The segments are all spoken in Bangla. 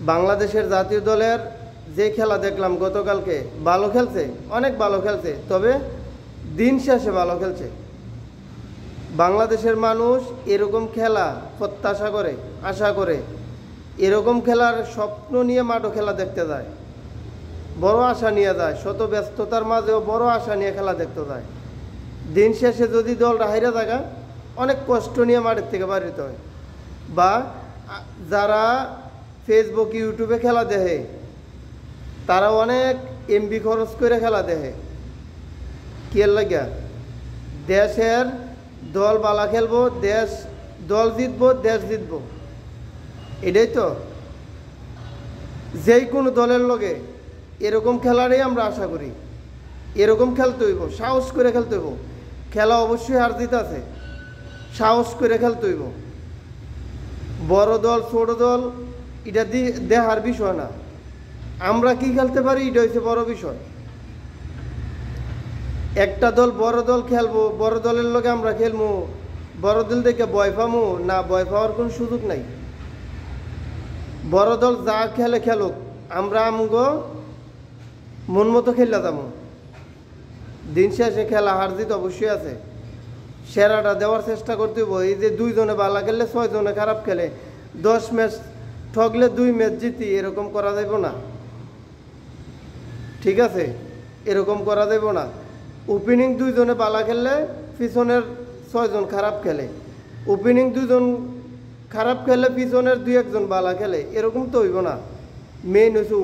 বাংলাদেশের জাতীয় দলের যে খেলা দেখলাম গতকালকে, ভালো খেলছে, অনেক ভালো খেলছে, তবে দিন শেষে ভালো খেলছে। বাংলাদেশের মানুষ এরকম খেলা প্রত্যাশা করে, আশা করে, এরকম খেলার স্বপ্ন নিয়ে মাঠও খেলা দেখতে যায়, বড় আশা নিয়ে যায়, শত ব্যস্ততার মাঝেও বড় আশা নিয়ে খেলা দেখতে যায়। দিন শেষে যদি দলটা হাইরা থাকা, অনেক কষ্ট নিয়ে মাঠের থেকে বাড়িতে হয়। বা যারা ফেসবুক ইউটিউবে খেলা দেখে, তারা অনেক এমবি খরচ করে খেলা দেখে, কি এর লাগিয়া? দেশের দল বালা খেলবো, দল জিতবো, দেশ জিতবো, এটাই তো। যেই কোনো দলের লগে এরকম খেলারই আমরা আশা করি। এরকম খেলতে হইব, সাহস করে খেলতে হইব। খেলা অবশ্যই হার জিত আছে, সাহস করে খেলতে হইব। বড় দল ছোট দল এটা দেখার বিষয় না, আমরা কি খেলতে পারি এটা হচ্ছে বড় বিষয়। একটা দল বড় দল খেলবো, বড় দলের লগে আমরা খেলবো, বড় দল দেখে ভয় পামো না, ভয় পাওয়ার কোনো সুযোগ নাই। বড় দল যা খেলে খেলুক, আমরা আমগো মন মতো খেললে যাবো। দিন শেষে খেলা হার জিত অবশ্যই আছে, সেরাটা দেওয়ার চেষ্টা করতে হইব। এই যে 2 জনে ভালো খেললে 6 জনে খারাপ খেলে, 10 ম্যাচ ঠকলে 2 ম্যাচ জিতি, এরকম করা যাইব না, ঠিক আছে? এরকম করা যাইব না। ওপেনিং 2 জনে ভালো খেললে পিছনের 6 জন খারাপ খেলে, ওপেনিং 2 জন খারাপ খেলে পিছনের 2-1 জন ভালো খেলে, এরকম তো হইব না। মেইন হচ্ছে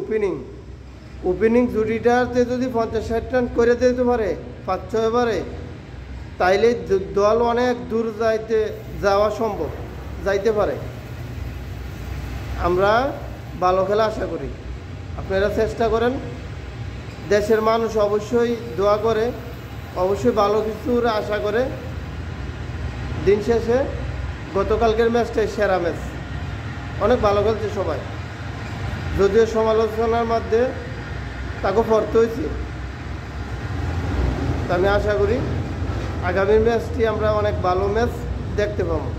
ওপেনিং জুটিটাতে যদি 50-60 রান করে দিতে পারে, 5-6 পারে, তাইলে দল অনেক দূর যাওয়া সম্ভব, যাইতে পারে। আমরা ভালো খেলা আশা করি, আপনারা চেষ্টা করেন। দেশের মানুষ অবশ্যই দোয়া করে, অবশ্যই ভালো কিছুর আশা করে। দিন শেষে গতকালকের ম্যাচটাই সেরা ম্যাচ, অনেক ভালো খেলছে সবাই, যদিও সমালোচনার মধ্যে তাকে পড়তে হয়েছে। আমি আশা করি আগামী ম্যাচটি আমরা অনেক ভালো ম্যাচ দেখতে পাবো।